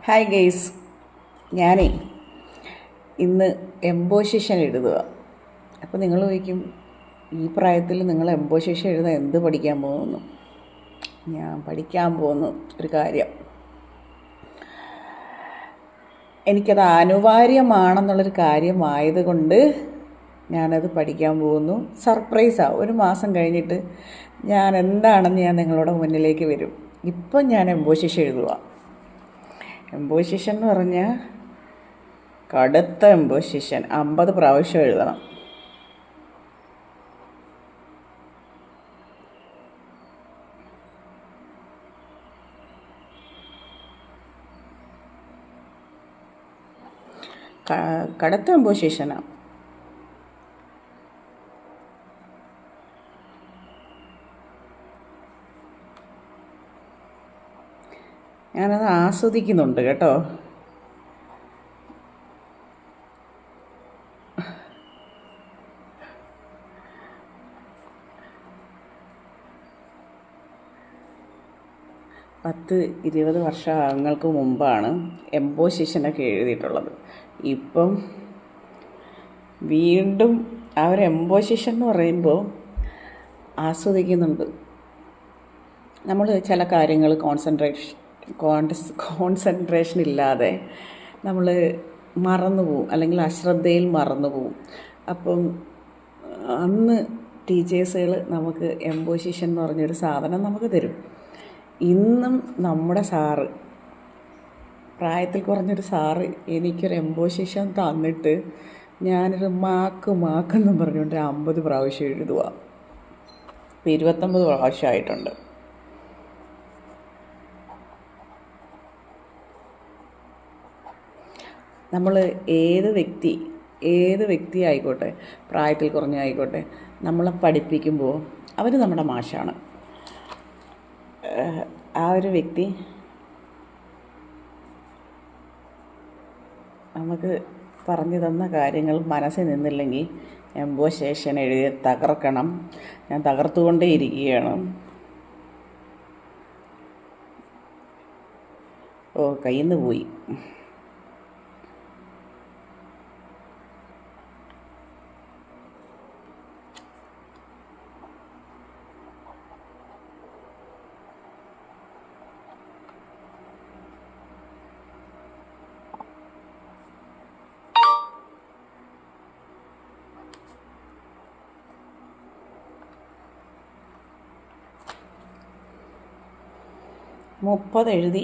Hi guys, ഞാനേ ഇന്ന് എംബോസിഷൻ എഴുതുക. അപ്പോൾ നിങ്ങൾ ചോദിക്കും, ഈ പ്രായത്തിൽ നിങ്ങൾ എംബോസിഷൻ എഴുതാൻ എന്ത് പഠിക്കാൻ പോകുന്നു? ഞാൻ പഠിക്കാൻ പോകുന്ന ഒരു കാര്യം, എനിക്കത് അനിവാര്യമാണെന്നുള്ളൊരു കാര്യമായതുകൊണ്ട് ഞാനത് പഠിക്കാൻ പോകുന്നു. സർപ്രൈസാണ്. ഒരു മാസം കഴിഞ്ഞിട്ട് ഞാൻ എന്താണെന്ന് ഞാൻ നിങ്ങളുടെ മുന്നിലേക്ക് വരും. ഇപ്പം ഞാൻ എംബോസിഷൻ എഴുതുക. എംബോസിഷൻ എന്ന് പറഞ്ഞാൽ കടുത്ത എംബോസിഷൻ 50 പ്രാവശ്യം എഴുതണം. കടുത്ത എംബോസിഷനാണ്. ഞാനത് ആസ്വദിക്കുന്നുണ്ട് കേട്ടോ. പത്ത് 20 വർഷങ്ങൾക്ക് മുമ്പാണ് എംബോസിഷനൊക്കെ എഴുതിയിട്ടുള്ളത്. ഇപ്പം വീണ്ടും ആ ഒരു എംബോസിഷൻ എന്ന് പറയുമ്പോൾ ആസ്വദിക്കുന്നുണ്ട്. നമ്മൾ ചില കാര്യങ്ങൾ കോൺസെൻട്രേഷൻ ഇല്ലാതെ നമ്മൾ മറന്നു പോവും, അല്ലെങ്കിൽ അശ്രദ്ധയിൽ മറന്നു പോവും. അപ്പം അന്ന് ടീച്ചേഴ്സുകൾ നമുക്ക് എംബോസിഷൻ എന്ന് പറഞ്ഞൊരു സാധനം നമുക്ക് തരും. ഇന്നും നമ്മുടെ സാറ്, പ്രായത്തിൽ കുറഞ്ഞൊരു സാറ് എനിക്കൊരു എംബോസിഷൻ തന്നിട്ട് ഞാനൊരു മാക്കെന്നും പറഞ്ഞുകൊണ്ട് 50 പ്രാവശ്യം എഴുതുക. ഇപ്പോൾ 29 പ്രാവശ്യമായിട്ടുണ്ട്. നമ്മൾ ഏത് വ്യക്തി ആയിക്കോട്ടെ, പ്രായത്തിൽ കുറഞ്ഞായിക്കോട്ടെ, നമ്മളെ പഠിപ്പിക്കുമ്പോൾ അവർ നമ്മുടെ മാഷാണ്. ആ ഒരു വ്യക്തി നമുക്ക് പറഞ്ഞു തന്ന കാര്യങ്ങൾ മനസ്സിൽ നിന്നില്ലെങ്കിൽ എംബോസിഷൻ എഴുതി തകർക്കണം. ഞാൻ തകർത്തുകൊണ്ടേ ഇരിക്കുകയാണ്. കയ്യിൽ നിന്ന് പോയി. മുപ്പത് എഴുതി